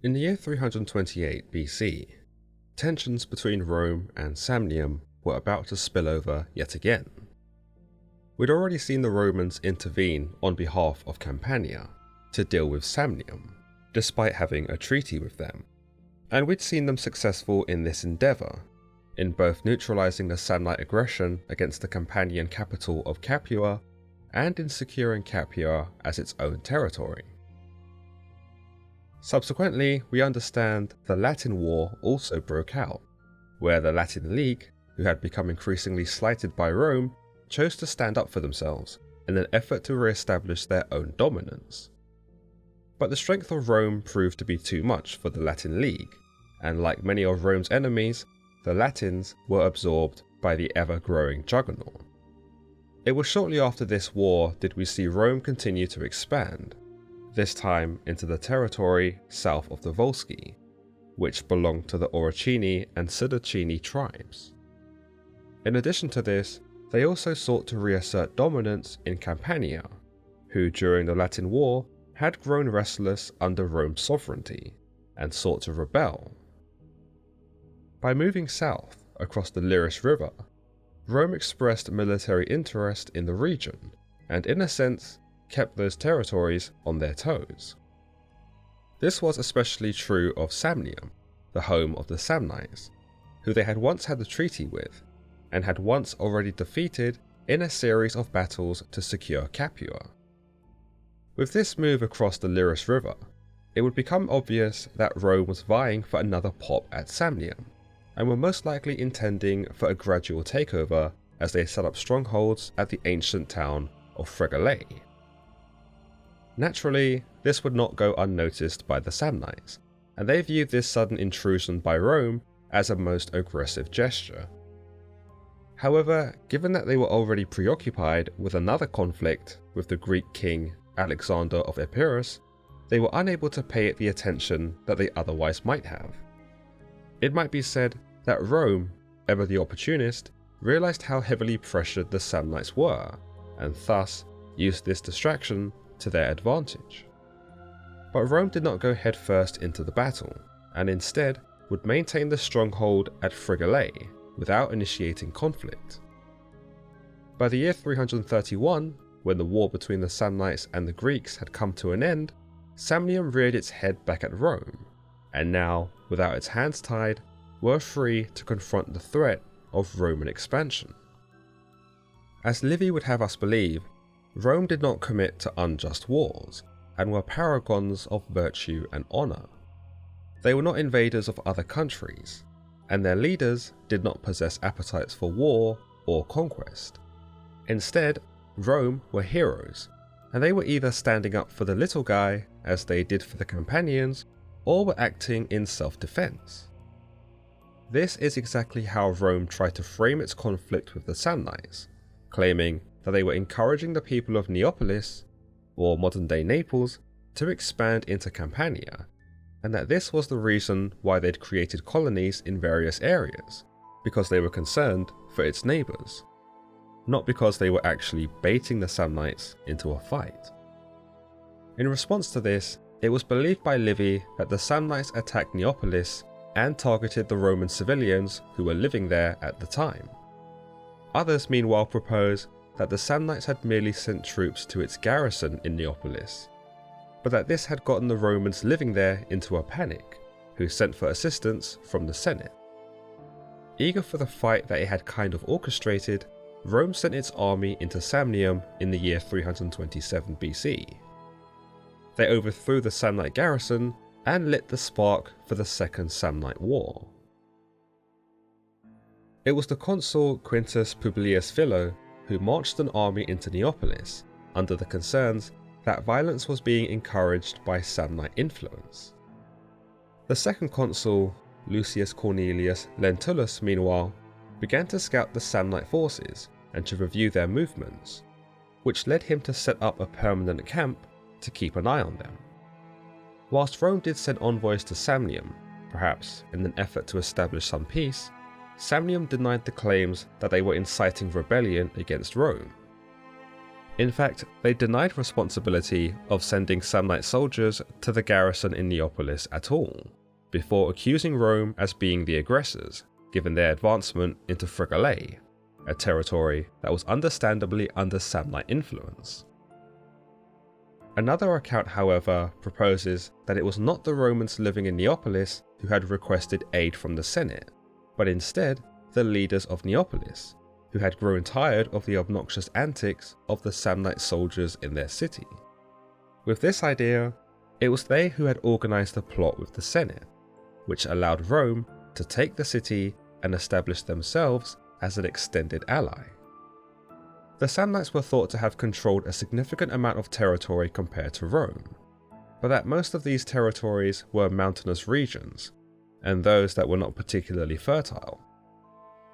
In the year 328 BC, tensions between Rome and Samnium were about to spill over yet again. We'd already seen the Romans intervene on behalf of Campania to deal with Samnium, despite having a treaty with them, and we'd seen them successful in this endeavour, in both neutralising the Samnite aggression against the Campanian capital of Capua and in securing Capua as its own territory. Subsequently, we understand the Latin War also broke out, where the Latin League, who had become increasingly slighted by Rome, chose to stand up for themselves in an effort to re-establish their own dominance. But the strength of Rome proved to be too much for the Latin League, and like many of Rome's enemies, the Latins were absorbed by the ever-growing juggernaut. It was shortly after this war did we see Rome continue to expand, this time into the territory south of the Volsci, which belonged to the Oricini and Sidicini tribes. In addition to this, they also sought to reassert dominance in Campania, who during the Latin War had grown restless under Rome's sovereignty and sought to rebel. By moving south across the Liris River, Rome expressed military interest in the region and, in a sense, kept those territories on their toes. This was especially true of Samnium, the home of the Samnites, who they had once had a treaty with, and had once already defeated in a series of battles to secure Capua. With this move across the Liris River, it would become obvious that Rome was vying for another pop at Samnium, and were most likely intending for a gradual takeover as they set up strongholds at the ancient town of Fregalae. Naturally, this would not go unnoticed by the Samnites, and they viewed this sudden intrusion by Rome as a most aggressive gesture. However, given that they were already preoccupied with another conflict with the Greek king Alexander of Epirus, they were unable to pay it the attention that they otherwise might have. It might be said that Rome, ever the opportunist, realised how heavily pressured the Samnites were, and thus used this distraction to their advantage. But Rome did not go headfirst into the battle, and instead would maintain the stronghold at Fregalae without initiating conflict. By the year 331, when the war between the Samnites and the Greeks had come to an end, Samnium reared its head back at Rome, and now, without its hands tied, were free to confront the threat of Roman expansion. As Livy would have us believe, Rome did not commit to unjust wars, and were paragons of virtue and honour. They were not invaders of other countries, and their leaders did not possess appetites for war or conquest. Instead, Rome were heroes, and they were either standing up for the little guy, as they did for the Campanians, or were acting in self-defense. This is exactly how Rome tried to frame its conflict with the Samnites, claiming that they were encouraging the people of Neapolis, or modern-day Naples, to expand into Campania, and that this was the reason why they'd created colonies in various areas, because they were concerned for its neighbours, not because they were actually baiting the Samnites into a fight. In response to this, it was believed by Livy that the Samnites attacked Neapolis and targeted the Roman civilians who were living there at the time. Others meanwhile propose that the Samnites had merely sent troops to its garrison in Neapolis, but that this had gotten the Romans living there into a panic, who sent for assistance from the Senate. Eager for the fight that it had kind of orchestrated, Rome sent its army into Samnium in the year 327 BC. They overthrew the Samnite garrison and lit the spark for the Second Samnite War. It was the consul Quintus Publius Philo who marched an army into Neapolis under the concerns that violence was being encouraged by Samnite influence. The second consul, Lucius Cornelius Lentulus, meanwhile, began to scout the Samnite forces and to review their movements, which led him to set up a permanent camp to keep an eye on them. Whilst Rome did send envoys to Samnium, perhaps in an effort to establish some peace, Samnium denied the claims that they were inciting rebellion against Rome. In fact, they denied responsibility of sending Samnite soldiers to the garrison in Neapolis at all, before accusing Rome as being the aggressors, given their advancement into Frigale, a territory that was understandably under Samnite influence. Another account, however, proposes that it was not the Romans living in Neapolis who had requested aid from the Senate, but instead the leaders of Neapolis, who had grown tired of the obnoxious antics of the Samnite soldiers in their city. With this idea, it was they who had organised the plot with the Senate, which allowed Rome to take the city and establish themselves as an extended ally. The Samnites were thought to have controlled a significant amount of territory compared to Rome, but that most of these territories were mountainous regions, and those that were not particularly fertile.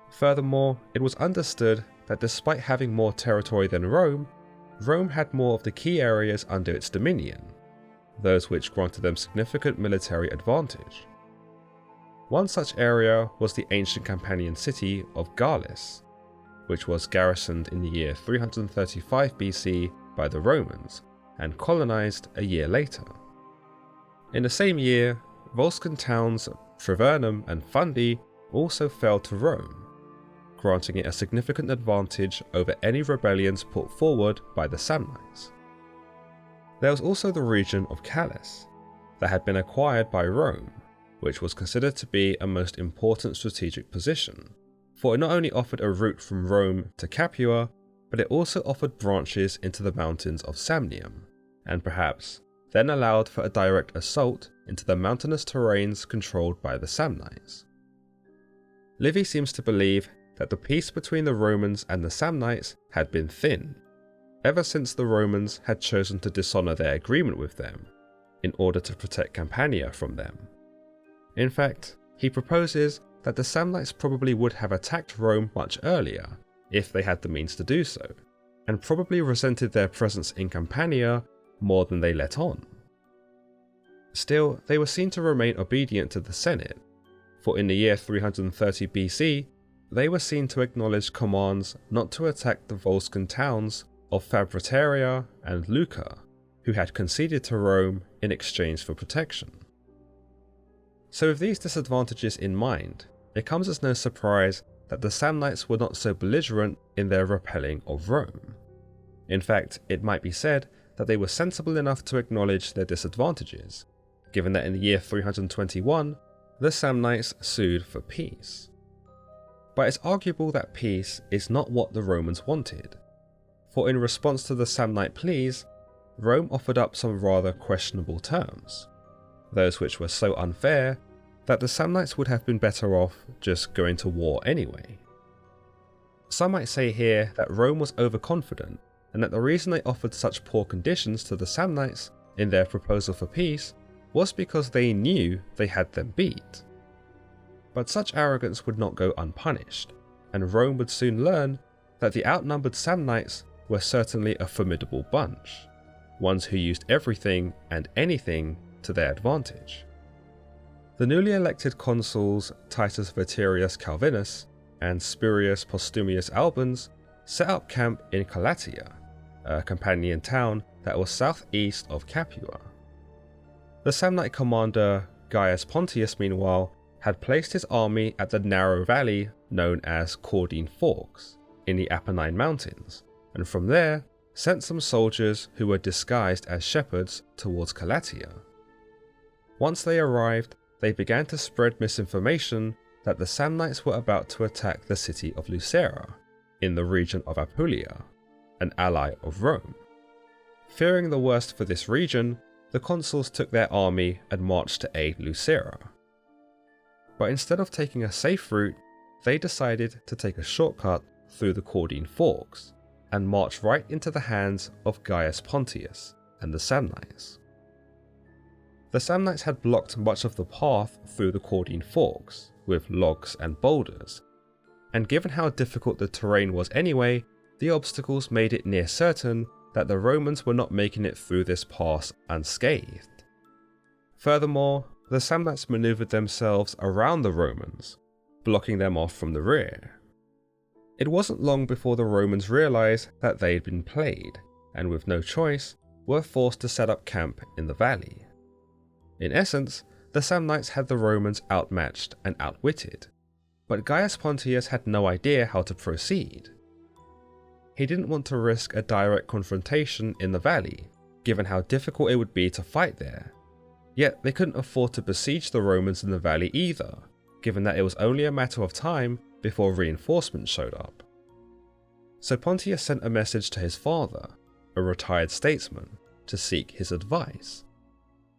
Furthermore, it was understood that despite having more territory than Rome, Rome had more of the key areas under its dominion, those which granted them significant military advantage. One such area was the ancient Campanian city of Gallus, which was garrisoned in the year 335 BC by the Romans and colonized a year later. In the same year, Volscian towns Trivernum and Fundi also fell to Rome, granting it a significant advantage over any rebellions put forward by the Samnites. There was also the region of Callus that had been acquired by Rome, which was considered to be a most important strategic position, for it not only offered a route from Rome to Capua, but it also offered branches into the mountains of Samnium, and perhaps then allowed for a direct assault into the mountainous terrains controlled by the Samnites. Livy seems to believe that the peace between the Romans and the Samnites had been thin, ever since the Romans had chosen to dishonour their agreement with them, in order to protect Campania from them. In fact, he proposes that the Samnites probably would have attacked Rome much earlier, if they had the means to do so, and probably resented their presence in Campania more than they let on. Still, they were seen to remain obedient to the Senate, for in the year 330 BC, they were seen to acknowledge commands not to attack the Volscian towns of Fabritaria and Lucca, who had conceded to Rome in exchange for protection. So with these disadvantages in mind, it comes as no surprise that the Samnites were not so belligerent in their repelling of Rome. In fact, it might be said that they were sensible enough to acknowledge their disadvantages, given that in the year 321, the Samnites sued for peace. But it's arguable that peace is not what the Romans wanted, for in response to the Samnite pleas, Rome offered up some rather questionable terms, those which were so unfair that the Samnites would have been better off just going to war anyway. Some might say here that Rome was overconfident, and that the reason they offered such poor conditions to the Samnites in their proposal for peace was because they knew they had them beat. But such arrogance would not go unpunished, and Rome would soon learn that the outnumbered Samnites were certainly a formidable bunch, ones who used everything and anything to their advantage. The newly elected consuls Titus Veturius Calvinus and Spurius Postumius Albans set up camp in Calatia, a Campanian town that was southeast of Capua. The Samnite commander Gaius Pontius, meanwhile, had placed his army at the narrow valley known as Caudine Forks in the Apennine Mountains, and from there sent some soldiers who were disguised as shepherds towards Calatia. Once they arrived, they began to spread misinformation that the Samnites were about to attack the city of Lucera, in the region of Apulia, an ally of Rome. Fearing the worst for this region, the consuls took their army and marched to aid Lucera. But instead of taking a safe route, they decided to take a shortcut through the Caudine Forks, and march right into the hands of Gaius Pontius and the Samnites. The Samnites had blocked much of the path through the Caudine Forks with logs and boulders, and given how difficult the terrain was anyway, the obstacles made it near certain that the Romans were not making it through this pass unscathed. Furthermore, the Samnites maneuvered themselves around the Romans, blocking them off from the rear. It wasn't long before the Romans realized that they had been played, and with no choice, were forced to set up camp in the valley. In essence, the Samnites had the Romans outmatched and outwitted, but Gaius Pontius had no idea how to proceed. He didn't want to risk a direct confrontation in the valley, given how difficult it would be to fight there. Yet they couldn't afford to besiege the Romans in the valley either, given that it was only a matter of time before reinforcements showed up. So Pontius sent a message to his father, a retired statesman, to seek his advice.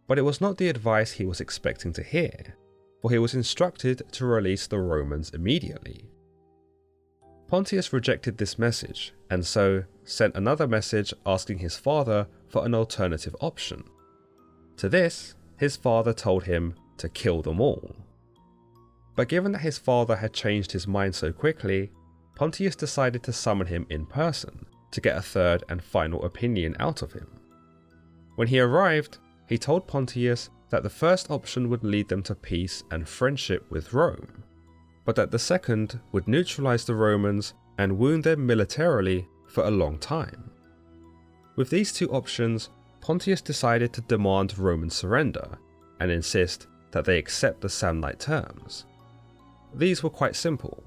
But it was not the advice he was expecting to hear, for he was instructed to release the Romans immediately. Pontius rejected this message, and so sent another message asking his father for an alternative option. To this, his father told him to kill them all. But given that his father had changed his mind so quickly, Pontius decided to summon him in person to get a third and final opinion out of him. When he arrived, he told Pontius that the first option would lead them to peace and friendship with Rome, but that the second would neutralize the Romans and wound them militarily for a long time. With these two options, Pontius decided to demand Roman surrender and insist that they accept the Samnite terms. These were quite simple: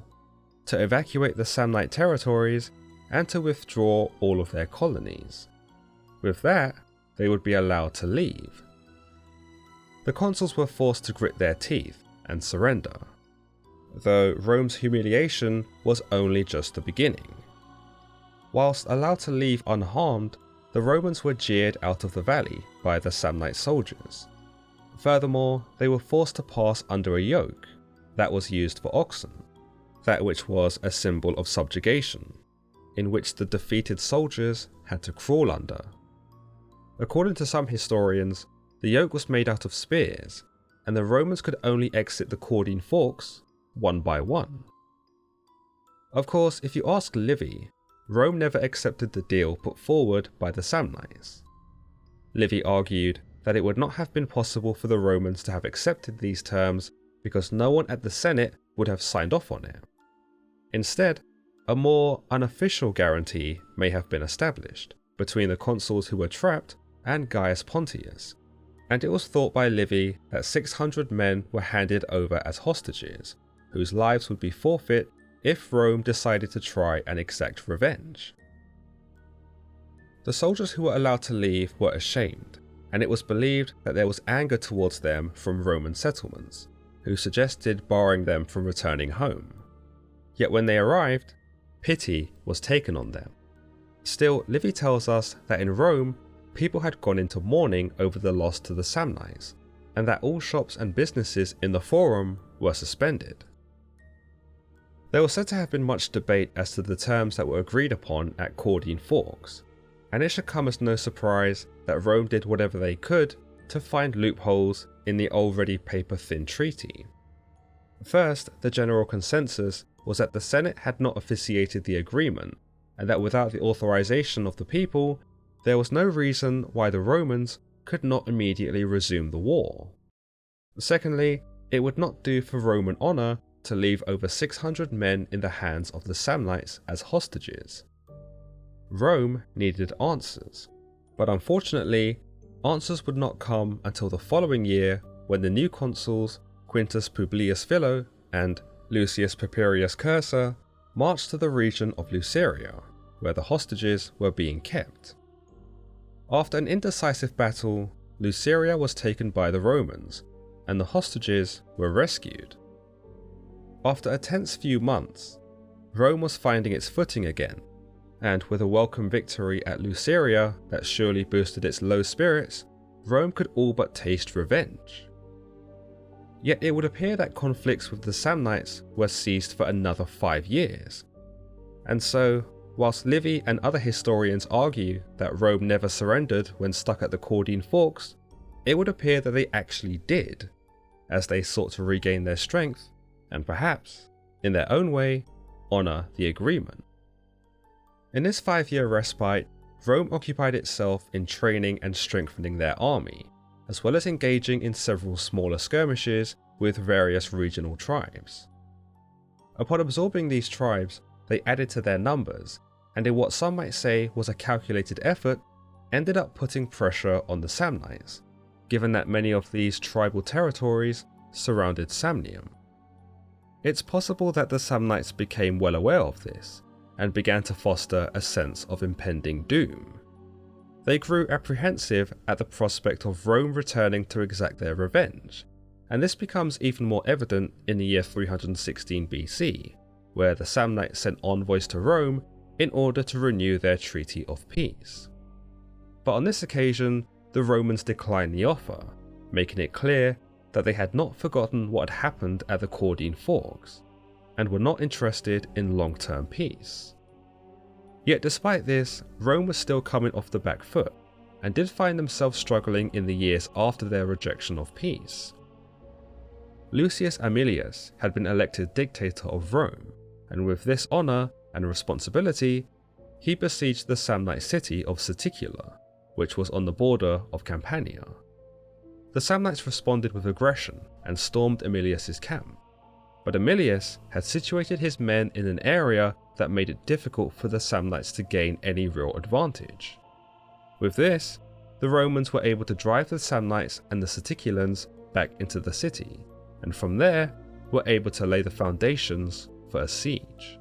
to evacuate the Samnite territories and to withdraw all of their colonies. With that, they would be allowed to leave. The consuls were forced to grit their teeth and surrender, though Rome's humiliation was only just the beginning. Whilst allowed to leave unharmed, the Romans were jeered out of the valley by the Samnite soldiers. Furthermore, they were forced to pass under a yoke that was used for oxen, that which was a symbol of subjugation, in which the defeated soldiers had to crawl under. According to some historians, the yoke was made out of spears, and the Romans could only exit the Caudine Forks one by one. Of course, if you ask Livy, Rome never accepted the deal put forward by the Samnites. Livy argued that it would not have been possible for the Romans to have accepted these terms because no one at the Senate would have signed off on it. Instead, a more unofficial guarantee may have been established between the consuls who were trapped and Gaius Pontius, and it was thought by Livy that 600 men were handed over as hostages, whose lives would be forfeit if Rome decided to try and exact revenge. The soldiers who were allowed to leave were ashamed, and it was believed that there was anger towards them from Roman settlements, who suggested barring them from returning home. Yet when they arrived, pity was taken on them. Still, Livy tells us that in Rome, people had gone into mourning over the loss to the Samnites, and that all shops and businesses in the Forum were suspended. There was said to have been much debate as to the terms that were agreed upon at Caudine Forks, and it should come as no surprise that Rome did whatever they could to find loopholes in the already paper-thin treaty. First, the general consensus was that the Senate had not officiated the agreement, and that without the authorization of the people, there was no reason why the Romans could not immediately resume the war. Secondly, it would not do for Roman honor to leave over 600 men in the hands of the Samnites as hostages. Rome needed answers, but unfortunately, answers would not come until the following year when the new consuls Quintus Publius Philo and Lucius Papirius Cursor marched to the region of Luceria, where the hostages were being kept. After an indecisive battle, Luceria was taken by the Romans, and the hostages were rescued. After a tense few months, Rome was finding its footing again, and with a welcome victory at Luceria that surely boosted its low spirits, Rome could all but taste revenge. Yet it would appear that conflicts with the Samnites were ceased for another 5 years, and so, whilst Livy and other historians argue that Rome never surrendered when stuck at the Caudine Forks, it would appear that they actually did, as they sought to regain their strength and perhaps, in their own way, honour the agreement. In this 5-year respite, Rome occupied itself in training and strengthening their army, as well as engaging in several smaller skirmishes with various regional tribes. Upon absorbing these tribes, they added to their numbers, and in what some might say was a calculated effort, ended up putting pressure on the Samnites, given that many of these tribal territories surrounded Samnium. It's possible that the Samnites became well aware of this, and began to foster a sense of impending doom. They grew apprehensive at the prospect of Rome returning to exact their revenge, and this becomes even more evident in the year 316 BC, where the Samnites sent envoys to Rome in order to renew their treaty of peace. But on this occasion, the Romans declined the offer, making it clear that they had not forgotten what had happened at the Caudine Forks, and were not interested in long-term peace. Yet despite this, Rome was still coming off the back foot, and did find themselves struggling in the years after their rejection of peace. Lucius Aemilius had been elected dictator of Rome, and with this honour and responsibility, he besieged the Samnite city of Siticula, which was on the border of Campania. The Samnites responded with aggression and stormed Aemilius's camp, but Aemilius had situated his men in an area that made it difficult for the Samnites to gain any real advantage. With this, the Romans were able to drive the Samnites and the Siticulans back into the city, and from there were able to lay the foundations for a siege.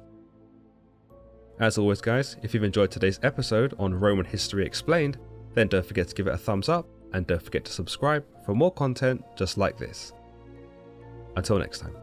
As always guys, if you've enjoyed today's episode on Roman History Explained, then don't forget to give it a thumbs up, and don't forget to subscribe for more content just like this. Until next time.